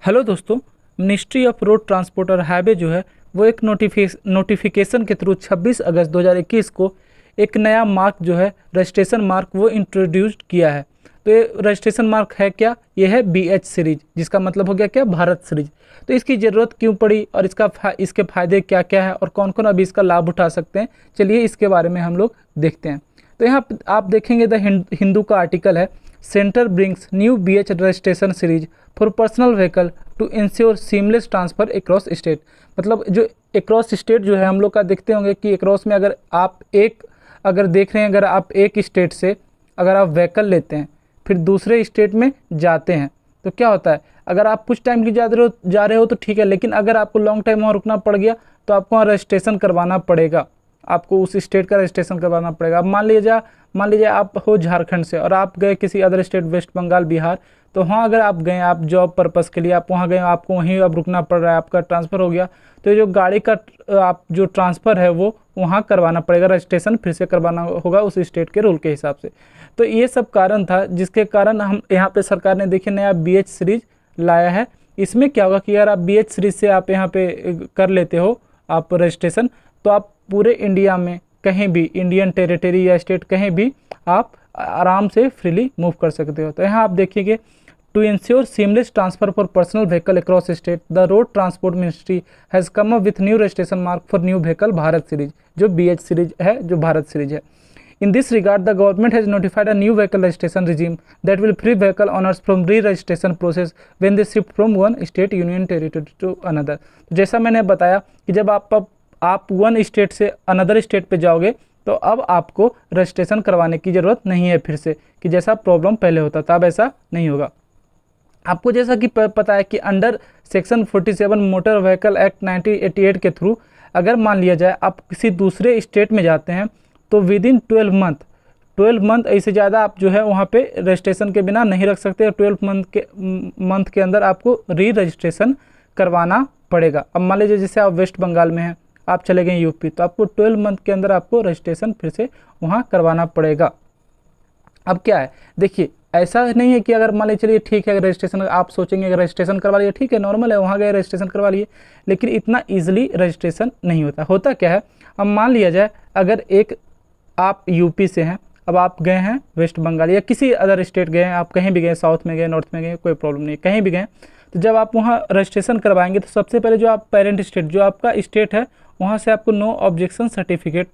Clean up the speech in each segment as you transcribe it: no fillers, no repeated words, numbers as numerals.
Hello दोस्तों। Ministry of road transport और highway जो है वो एक नोटिफिकेशन के थ्रू 26 अगस्त 2021 को एक नया मार्क जो है रजिस्ट्रेशन मार्क वो इंट्रोड्यूस्ड किया है। तो ये रजिस्ट्रेशन मार्क है क्या? ये है BH सीरीज, जिसका मतलब हो गया क्या? भारत सीरीज। तो इसकी ज़रूरत क्यों पड़ी और इसके फ़ायदे क्या क्या है और कौन कौन अभी इसका लाभ उठा सकते हैं, चलिए इसके बारे में हम लोग देखते हैं। तो यहाँ आप देखेंगे द हिंदू का आर्टिकल है, centre brings new BH registration series for personal vehicle to ensure seamless transfer across state. मतलब जो अक्रॉस स्टेट जो है हम लोग का देखते होंगे कि अक्रॉस में अगर देख रहे हैं, अगर आप एक स्टेट से अगर आप व्हीकल लेते हैं फिर दूसरे स्टेट में जाते हैं तो क्या होता है, अगर आप कुछ टाइम की जा रहे हो तो ठीक है, लेकिन अगर आपको लॉन्ग टाइम वहाँ रुकना पड़ गया तो आपको वहाँ रजिस्ट्रेशन करवाना पड़ेगा, आपको उस स्टेट का रजिस्ट्रेशन करवाना पड़ेगा। अब मान लीजिए आप हो झारखंड से और आप गए किसी अदर स्टेट, वेस्ट बंगाल, बिहार, तो वहाँ अगर आप गए, आप जॉब पर्पज़ के लिए आप वहाँ गए, आपको वहीं अब रुकना पड़ रहा है, आपका ट्रांसफ़र हो गया, तो जो गाड़ी का आप जो ट्रांसफ़र है वो वहाँ करवाना पड़ेगा, रजिस्ट्रेशन फिर से करवाना होगा उस स्टेट के रूल के हिसाब से। तो ये सब कारण था जिसके कारण हम यहाँ पे सरकार ने देखिए नया BH सीरीज लाया है। इसमें क्या होगा कि अगर आप BH सीरीज से आप यहाँ पे कर लेते हो आप रजिस्ट्रेशन, तो आप पूरे इंडिया में कहीं भी, इंडियन टेरिटरी या स्टेट कहीं भी आप आराम से फ्रीली मूव कर सकते हो। तो यहाँ आप देखिए, to ensure seamless transfer for personal vehicle across state the road transport ministry has come up with new registration mark for new vehicle Bharat series, जो BH सीरीज है, जो भारत सीरीज है। In this regard, the government has notified a new vehicle registration regime that will free vehicle owners from re-registration process when they shift from one state union territory to another। तो जैसा मैंने बताया कि जब आप one state से another state पे जाओगे तो अब आपको रजिस्ट्रेशन करवाने की ज़रूरत नहीं है फिर से, कि जैसा प्रॉब्लम पहले होता था अब ऐसा नहीं होगा। आपको जैसा कि पता है कि under section 47 motor vehicle act 1988 के थ्रू अगर मान लिया जाए आप किसी दूसरे स्टेट में जाते हैं तो विद इन 12 मंथ ऐसे ज़्यादा आप जो है वहाँ पे रजिस्ट्रेशन के बिना नहीं रख सकते। 12 मंथ के अंदर आपको री रजिस्ट्रेशन करवाना पड़ेगा। अब मान लीजिए जैसे आप वेस्ट बंगाल में हैं, आप चले गए यूपी, तो आपको 12 मंथ के अंदर आपको रजिस्ट्रेशन फिर से वहाँ करवाना पड़ेगा। अब क्या है, देखिए ऐसा नहीं है कि अगर मान लीजिए चलिए ठीक है रजिस्ट्रेशन, आप सोचेंगे अगर रजिस्ट्रेशन करवा लिए ठीक है, नॉर्मल है, वहाँ गए रजिस्ट्रेशन करवा लिए, लेकिन इतना ईजिली रजिस्ट्रेशन नहीं होता। होता क्या है, अब मान लिया जाए अगर आप यूपी से हैं, अब आप गए हैं वेस्ट बंगाल या किसी अदर स्टेट गए हैं, आप कहीं भी गए, साउथ में गए, नॉर्थ में गए, कोई प्रॉब्लम नहीं, कहीं भी गए, तो जब आप वहाँ रजिस्ट्रेशन करवाएंगे तो सबसे पहले जो आप पेरेंट स्टेट, जो आपका स्टेट है, वहाँ से आपको नो ऑब्जेक्शन सर्टिफिकेट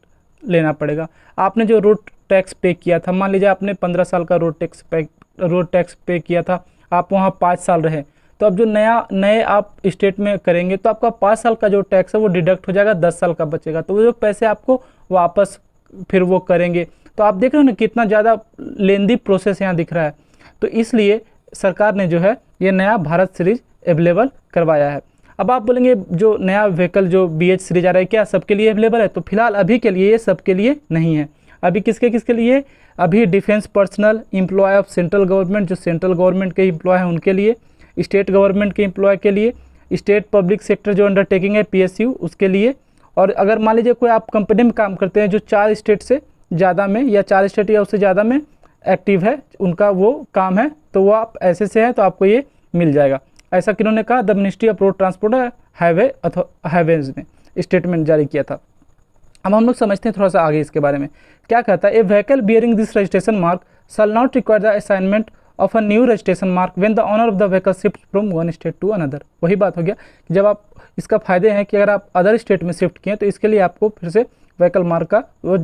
लेना पड़ेगा। आपने जो रोड टैक्स पे किया था, मान लीजिए आपने 15 साल का रोड टैक्स पे किया था, आप वहाँ 5 साल रहे, तो अब जो नए आप स्टेट में करेंगे तो आपका 5 साल का जो टैक्स है वो डिडक्ट हो जाएगा, 10 साल का बचेगा, तो वो जो पैसे आपको वापस फिर वो करेंगे। तो आप देख रहे हो ना कितना ज़्यादा लेंदी प्रोसेस यहाँ दिख रहा है। तो इसलिए सरकार ने जो है ये नया भारत सीरीज अवेलेबल करवाया है। अब आप बोलेंगे जो नया व्हीकल जो BH सीरीज आ रहा है क्या सबके लिए अवेलेबल है? तो फिलहाल अभी के लिए ये सबके लिए नहीं है। अभी किसके लिए? अभी defence personnel, employ of central government, जो सेंट्रल गवर्नमेंट के एम्प्लॉय हैं उनके लिए, स्टेट गवर्नमेंट के एम्प्लॉय के लिए, स्टेट पब्लिक सेक्टर जो अंडरटेकिंग है PSU उसके लिए, और अगर मान लीजिए कोई आप कंपनी में काम करते हैं जो 4 स्टेट से ज़्यादा में या 4 स्टेट या उससे ज़्यादा में एक्टिव है, उनका वो काम है, तो वो आप ऐसे से हैं तो आपको ये मिल जाएगा। ऐसा किन्होंने कहा? The ministry of road transport highways ने स्टेटमेंट जारी किया था। अब हम लोग समझते हैं थोड़ा सा आगे इसके बारे में क्या कहता है। A vehicle bearing this registration mark shall not require the assignment of a new registration mark when the owner of the vehicle shift from one state to another. वही बात हो गया, जब आप इसका फ़ायदे हैं कि अगर आप अदर स्टेट में शिफ्ट किए तो इसके लिए आपको फिर से व्हीकल मार्क का वो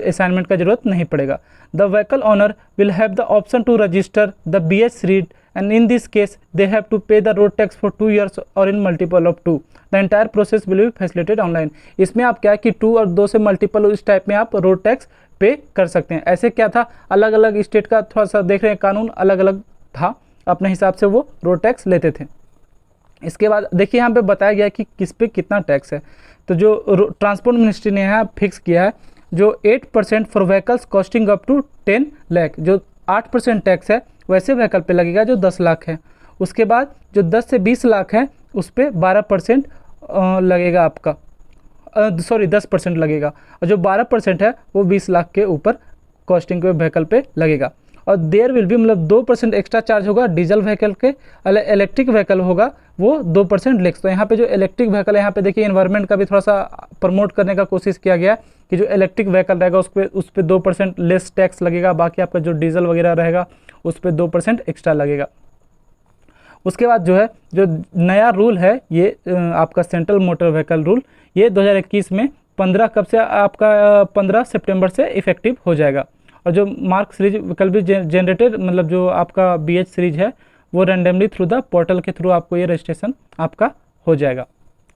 असाइनमेंट का जरूरत नहीं पड़ेगा। The vehicle owner will have the option to register the BH series and in this case they have to pay the road tax for 2 years or in multiple of 2। the entire process will be facilitated online। इसमें आप क्या है कि 2 और 2 से multiple इस type में आप रोड टैक्स पे कर सकते हैं। ऐसे क्या था, अलग अलग स्टेट का थोड़ा सा देख रहे हैं कानून अलग अलग था, अपने हिसाब से वो रोड टैक्स लेते थे। इसके बाद देखिए यहाँ पे बताया गया कि किस पे कितना टैक्स है। तो जो ट्रांसपोर्ट मिनिस्ट्री ने यहाँ फिक्स किया है जो 8% for vehicles costing up to 10 lakh, जो 8% टैक्स है वैसे व्हीकल पे लगेगा जो 10 लाख है। उसके बाद जो 10 से 20 लाख है उस पर 12% लगेगा आपका, सॉरी 10% लगेगा, और जो 12% है वो 20 लाख के ऊपर कॉस्टिंग के व्हीकल पे लगेगा। और देयर विल भी मतलब 2% एक्स्ट्रा चार्ज होगा डीजल व्हीकल के, इलेक्ट्रिक व्हीकल होगा वो 2% लेस। तो यहाँ पे जो इलेक्ट्रिक व्हीकल है, यहाँ पे देखिए एनवायरनमेंट का भी थोड़ा सा प्रमोट करने का कोशिश किया गया कि जो इलेक्ट्रिक व्हीकल रहेगा उस पर 2% लेस टैक्स लगेगा, बाकी आपका जो डीजल वगैरह रहेगा उस पर 2% एक्स्ट्रा लगेगा। उसके बाद जो है जो नया रूल है ये आपका सेंट्रल मोटर व्हीकल रूल, ये 2021 में 15 कब से आपका 15 सितंबर से इफेक्टिव हो जाएगा। और जो mark series will be generated, मतलब जो आपका BH सीरीज है वो रैंडमली थ्रू द पोर्टल के थ्रू आपको ये रजिस्ट्रेशन आपका हो जाएगा।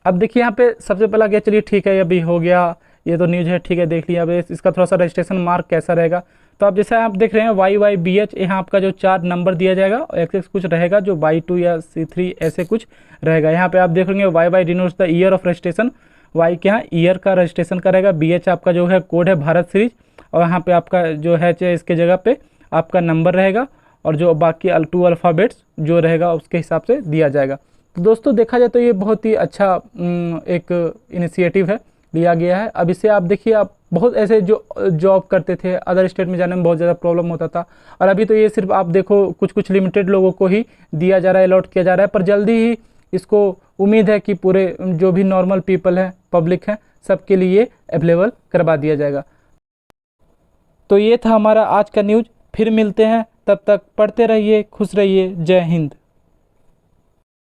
अब देखिए यहाँ पे सबसे पहला गया, चलिए ठीक है अभी हो गया, ये तो न्यूज़ है ठीक है देख लिया। अब इसका थोड़ा सा रजिस्ट्रेशन मार्क कैसा रहेगा, तो आप जैसे आप देख रहे हैं YYBH, यहाँ आपका जो 4 नंबर दिया जाएगा और एक्स कुछ रहेगा जो Y2 या C3 ऐसे कुछ रहेगा। यहाँ पे आप देख लेंगे YY denotes the year of registration, Y के यहाँ ईयर का रजिस्ट्रेशन का रहेगा, BH आपका जो है कोड है भारत सीरीज, और यहाँ पे आपका जो है इसके जगह पे आपका नंबर रहेगा, और जो बाकी 2 अल्फ़ाबेट्स जो रहेगा उसके हिसाब से दिया जाएगा। तो दोस्तों देखा जाए तो ये बहुत ही अच्छा एक इनिशिएटिव है लिया गया है। अब इससे आप देखिए, आप बहुत ऐसे जो जॉब करते थे अदर स्टेट में जाने में बहुत ज़्यादा प्रॉब्लम होता था, और अभी तो ये सिर्फ आप देखो कुछ लिमिटेड लोगों को ही दिया जा रहा है, अलॉट किया जा रहा है, पर जल्दी ही इसको उम्मीद है कि पूरे जो भी नॉर्मल पीपल हैं, पब्लिक हैं, सबके लिए अवेलेबल करवा दिया जाएगा। तो ये था हमारा आज का न्यूज़, फिर मिलते हैं, तब तक पढ़ते रहिए, खुश रहिए, जय हिंद।